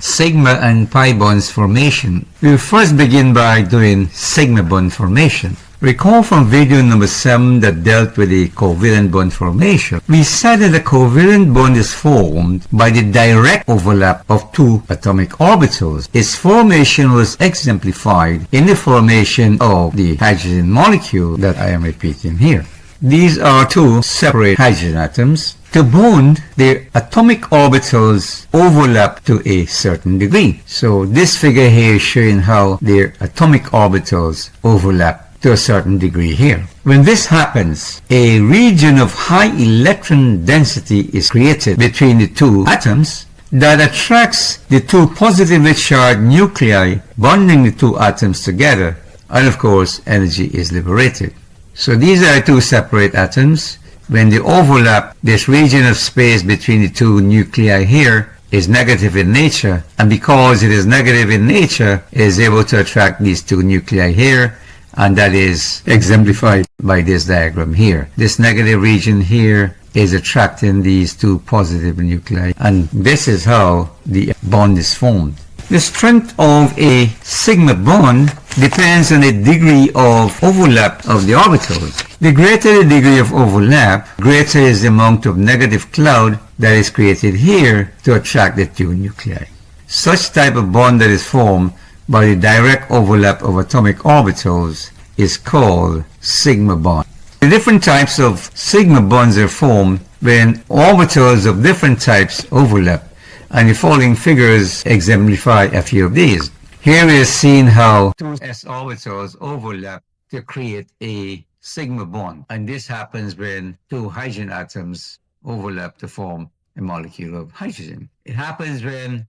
sigma and pi bonds formation, we'll first begin by doing sigma bond formation. Recall from video number 7 that dealt with the covalent bond formation. We said that a covalent bond is formed by the direct overlap of two atomic orbitals. Its formation was exemplified in the formation of the hydrogen molecule that I am repeating here. These are two separate hydrogen atoms. To bond, their atomic orbitals overlap to a certain degree. So this figure here is showing how their atomic orbitals overlap to a certain degree here. When this happens, a region of high electron density is created between the two atoms that attracts the two positively charged nuclei bonding the two atoms together, and of course energy is liberated. So these are two separate atoms. When they overlap, this region of space between the two nuclei here is negative in nature, and because it is negative in nature, it is able to attract these two nuclei here, and that is exemplified by this diagram here. This negative region here is attracting these two positive nuclei, and this is how the bond is formed. The strength of a sigma bond depends on the degree of overlap of the orbitals. The greater the degree of overlap, greater is the amount of negative cloud that is created here to attract the two nuclei. Such type of bond that is formed by the direct overlap of atomic orbitals is called sigma bond. The different types of sigma bonds are formed when orbitals of different types overlap, and the following figures exemplify a few of these. Here we are seeing how two s orbitals overlap to create a sigma bond, and this happens when two hydrogen atoms overlap to form a molecule of hydrogen. It happens when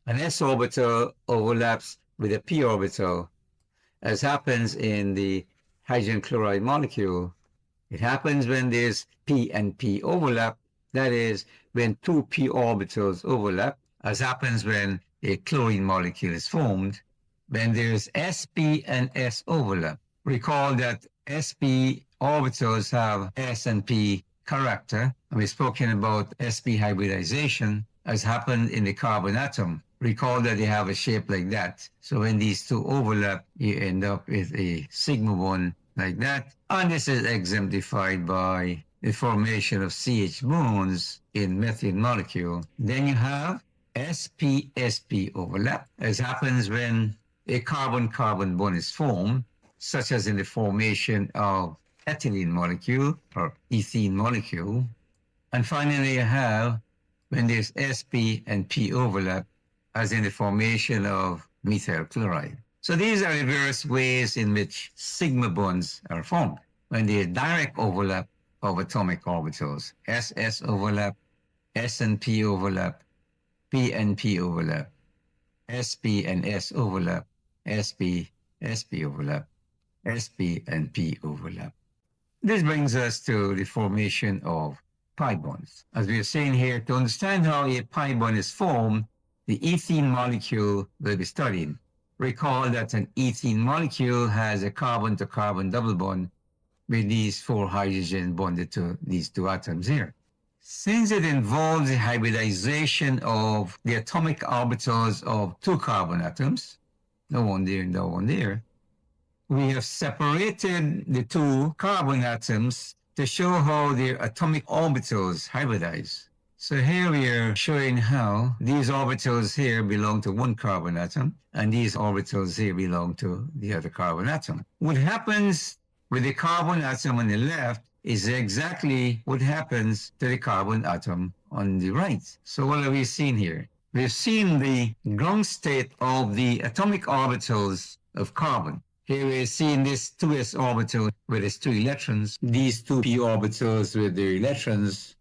an s orbital overlaps with a p orbital, as happens in the hydrogen chloride molecule. It happens when there's p and p overlap, that is, when two p orbitals overlap, as happens when a chlorine molecule is formed. When there's sp and s overlap, recall that sp orbitals have s and p character, and we've spoken about sp hybridization, as happened in the carbon atom. Recall that they have a shape like that. So when these two overlap, you end up with a sigma bond like that. And this is exemplified by the formation of CH bonds in methane molecule. Then you have sp-sp overlap, as happens when a carbon-carbon bond is formed, such as in the formation of ethylene molecule or ethene molecule. And finally, you have when there's sp and p overlap, as in the formation of methyl chloride. So these are the various ways in which sigma bonds are formed. When there is direct overlap of atomic orbitals, s-s overlap, s and p overlap, p and p overlap, sp and s overlap, sp, sp overlap, sp and p overlap. This brings us to the formation of pi bonds. As we are saying here, to understand how a pi bond is formed, the ethene molecule will be studied. Recall that an ethene molecule has a carbon-to-carbon double bond with these four hydrogens bonded to these two atoms here. Since it involves the hybridization of the atomic orbitals of two carbon atoms, no one there and no one there, we have separated the two carbon atoms to show how their atomic orbitals hybridize. So here we are showing how these orbitals here belong to one carbon atom, and these orbitals here belong to the other carbon atom. What happens with the carbon atom on the left is exactly what happens to the carbon atom on the right. So what have we seen here? We've seen the ground state of the atomic orbitals of carbon. Here we're seeing this 2s orbital with its two electrons, these two p orbitals with their electrons,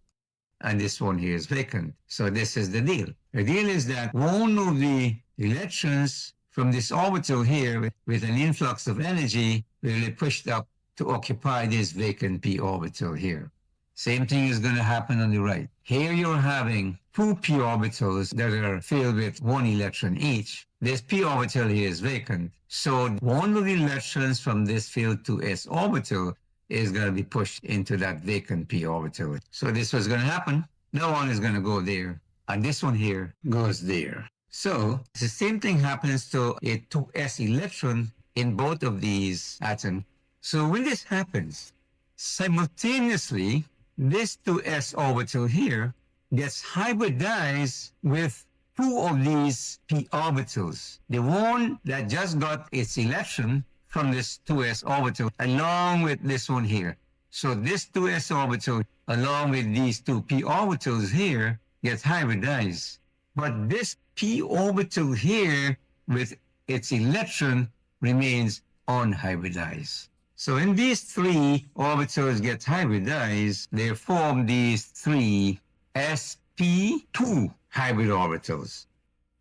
and this one here is vacant. So this is the deal. The deal is that one of the electrons from this orbital here with an influx of energy will be pushed up to occupy this vacant p orbital here. Same thing is going to happen on the right. Here you're having two p orbitals that are filled with one electron each. This p orbital here is vacant. So one of the electrons from this filled 2s orbital is going to be pushed into that vacant p orbital. So this was going to happen. No one is going to go there, and this one here goes there. So the same thing happens to a 2s electron in both of these atoms. So when this happens, simultaneously, this 2s orbital here gets hybridized with two of these p orbitals. The one that just got its electron from this 2s orbital along with this one here. So this 2s orbital along with these two p orbitals here gets hybridized. But this p orbital here with its electron remains unhybridized. So when these three orbitals get hybridized, they form these three sp2 hybrid orbitals.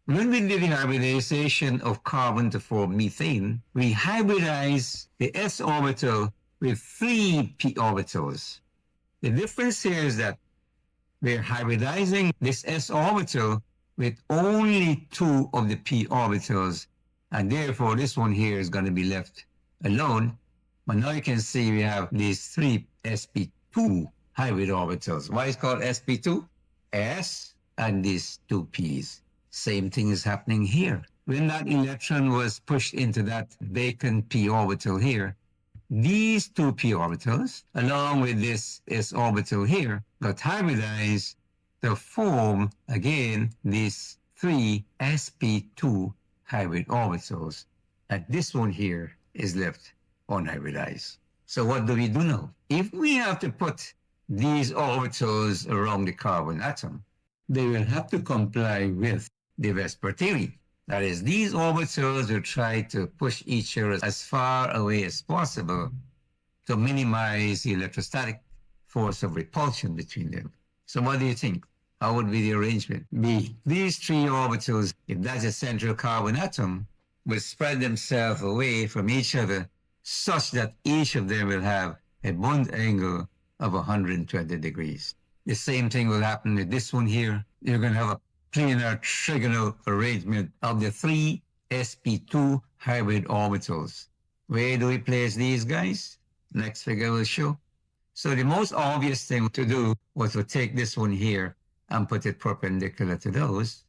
When we did the hybridization of carbon to form methane, we hybridize the s orbital with three p orbitals. The difference here is that we're hybridizing this s orbital with only two of the p orbitals, and therefore this one here is going to be left alone. But now you can see we have these three sp2 hybrid orbitals. Why is it called sp2? S and these two p's. Same thing is happening here. When that electron was pushed into that vacant p orbital here, these two p orbitals, along with this s orbital here, got hybridized to form, again, these three sp2 hybrid orbitals. And this one here is left unhybridized. So what do we do now? If we have to put these orbitals around the carbon atom, they will have to comply with the Vesper theory. That is, these orbitals will try to push each other as far away as possible to minimize the electrostatic force of repulsion between them. So what do you think? How would be the arrangement? B. These three orbitals, if that's a central carbon atom, will spread themselves away from each other such that each of them will have a bond angle of 120 degrees. The same thing will happen with this one here. You're going to have a planar trigonal arrangement of the three sp2 hybrid orbitals. Where do we place these guys? Next figure will show. So the most obvious thing to do was to take this one here and put it perpendicular to those,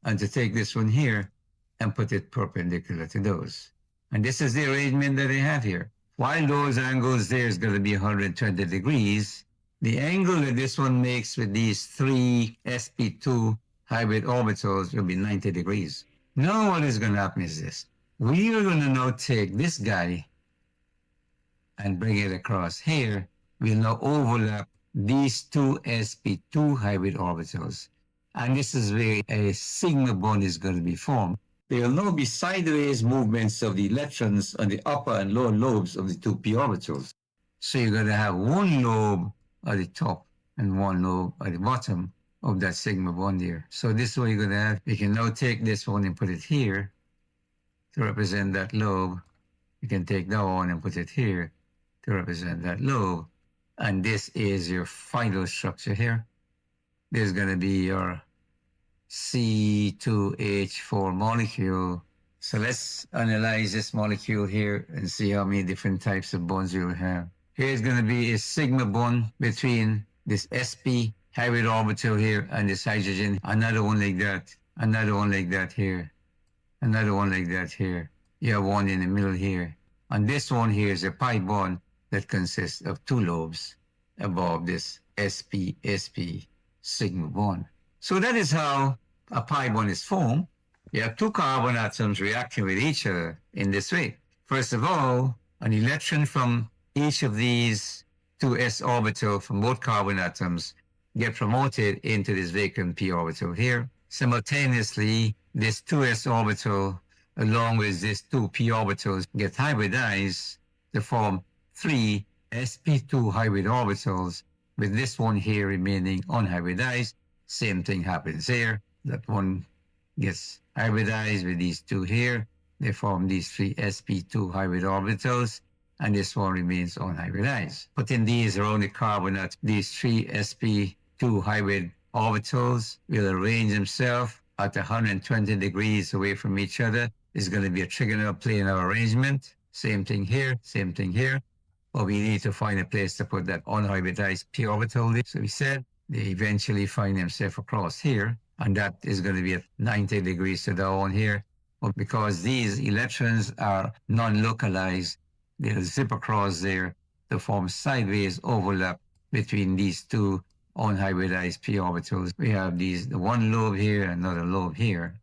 and to take this one here and put it perpendicular to those. And this is the arrangement that they have here. While those angles there is going to be 120 degrees, the angle that this one makes with these three sp2 hybrid orbitals will be 90 degrees. Now what is going to happen is this. We are going to now take this guy and bring it across here. We'll now overlap these two sp2 hybrid orbitals. And this is where a sigma bond is going to be formed. There will now be sideways movements of the electrons on the upper and lower lobes of the two p orbitals. So you're going to have one lobe at the top and one lobe at the bottom of that sigma bond here. So this is what you're going to have. You can now take this one and put it here to represent that lobe. You can take that one and put it here to represent that lobe. And this is your final structure here. There's going to be your C2H4 molecule. So let's analyze this molecule here and see how many different types of bonds you'll have. Here's going to be a sigma bond between this sp hybrid orbital here and this hydrogen. Another one like that. Another one like that here. Another one like that here. You have one in the middle here. And this one here is a pi bond that consists of two lobes above this sp-sp sigma bond. So that is how a pi bond is formed. You have two carbon atoms reacting with each other in this way. First of all, an electron from each of these two s orbital from both carbon atoms get promoted into this vacant p orbital here. Simultaneously, this 2s orbital along with these two p orbitals get hybridized to form three sp2 hybrid orbitals, with this one here remaining unhybridized. Same thing happens here. That one gets hybridized with these two here. They form these three sp2 hybrid orbitals, and this one remains unhybridized. Putting these around the carbon at these three sp2 hybrid orbitals will arrange themselves at 120 degrees away from each other. It's going to be a trigonal planar arrangement. Same thing here, same thing here. But we need to find a place to put that unhybridized p orbital. So we said they eventually find themselves across here. and that is going to be at 90 degrees to down here. But because these electrons are non-localized, they'll zip across there to form sideways overlap between these two unhybridized p orbitals. We have the one lobe here, another lobe here.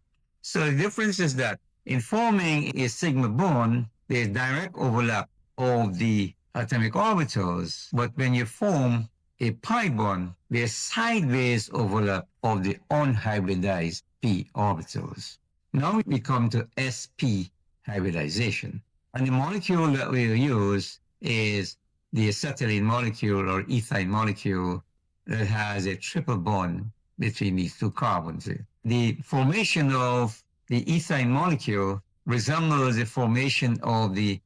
So the difference is that in forming a sigma bond, there's direct overlap of the atomic orbitals, but when you form a pi bond, there's sideways overlap of the unhybridized p orbitals. Now we come to sp hybridization. And the molecule that we use is the acetylene molecule or ethyne molecule that has a triple bond between these two carbons. The formation of the ethyne molecule resembles the formation of the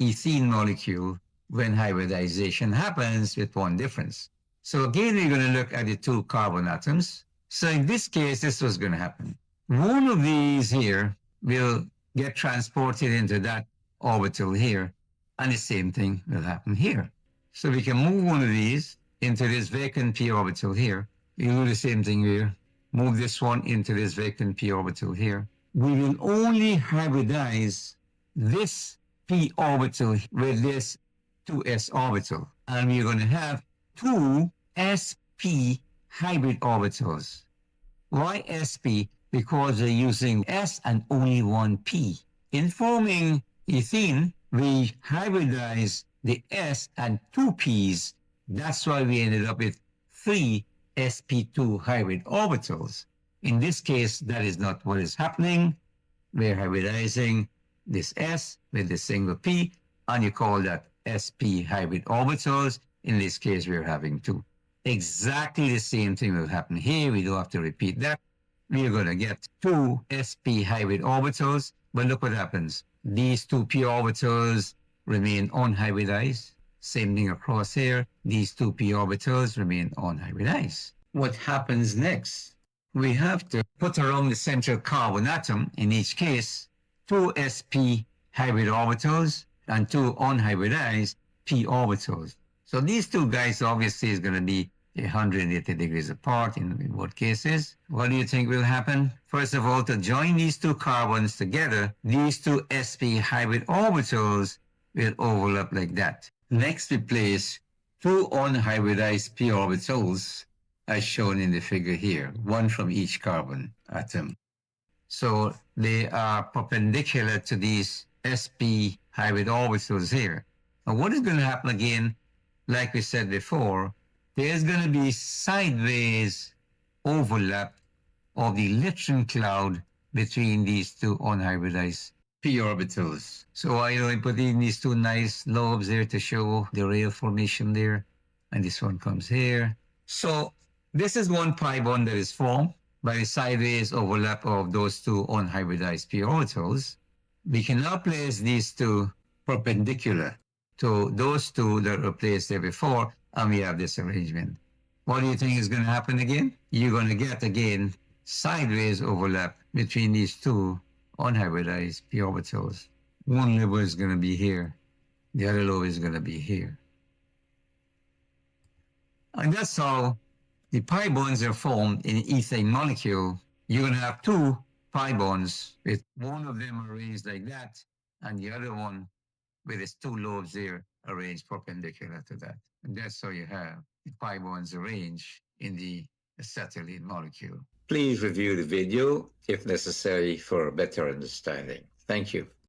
ethene molecule when hybridization happens, with one difference. So again, we're going to look at the two carbon atoms. So in this case, this was going to happen. One of these here will get transported into that orbital here, and the same thing will happen here. So we can move one of these into this vacant p orbital here. We do the same thing here. Move this one into this vacant p orbital here. We will only hybridize this p orbital with this 2s orbital, and we're going to have two sp hybrid orbitals. Why sp? Because we're using s and only one p. In forming ethene, we hybridize the s and two p's. That's why we ended up with three sp2 hybrid orbitals. In this case, that is not what is happening. We're hybridizing this s with the single p, and you call that sp hybrid orbitals. In this case, we're having two. Exactly the same thing will happen here. We don't have to repeat that. We're going to get two sp hybrid orbitals, but look what happens. These two p orbitals remain unhybridized. Same thing across here. These two p orbitals remain unhybridized. What happens next? We have to put around the central carbon atom, in each case, two sp hybrid orbitals and two unhybridized p orbitals. So these two guys obviously is going to be 180 degrees apart in both cases. What do you think will happen? First of all, to join these two carbons together, these two sp hybrid orbitals will overlap like that. Next, we place two unhybridized p orbitals as shown in the figure here, one from each carbon atom. So they are perpendicular to these sp hybrid orbitals here. Now what is going to happen again, like we said before, there's going to be sideways overlap of the electron cloud between these two unhybridized p orbitals. So I put in these two nice lobes there to show the real formation there, and this one comes here. So this is one pi bond that is formed by the sideways overlap of those two unhybridized p orbitals. We can now place these two perpendicular to those two that were placed there before, and we have this arrangement. What do you think is going to happen again? You're going to get again sideways overlap between these two unhybridized p orbitals. One lobe is going to be here, the other lobe is going to be here. And that's how the pi bonds are formed in an ethane molecule. You're going to have two pi bonds with one of them arranged like that, and the other one with its two lobes there arranged perpendicular to that. And that's how you have the pi bonds arranged in the acetylene molecule. Please review the video if necessary for a better understanding. Thank you.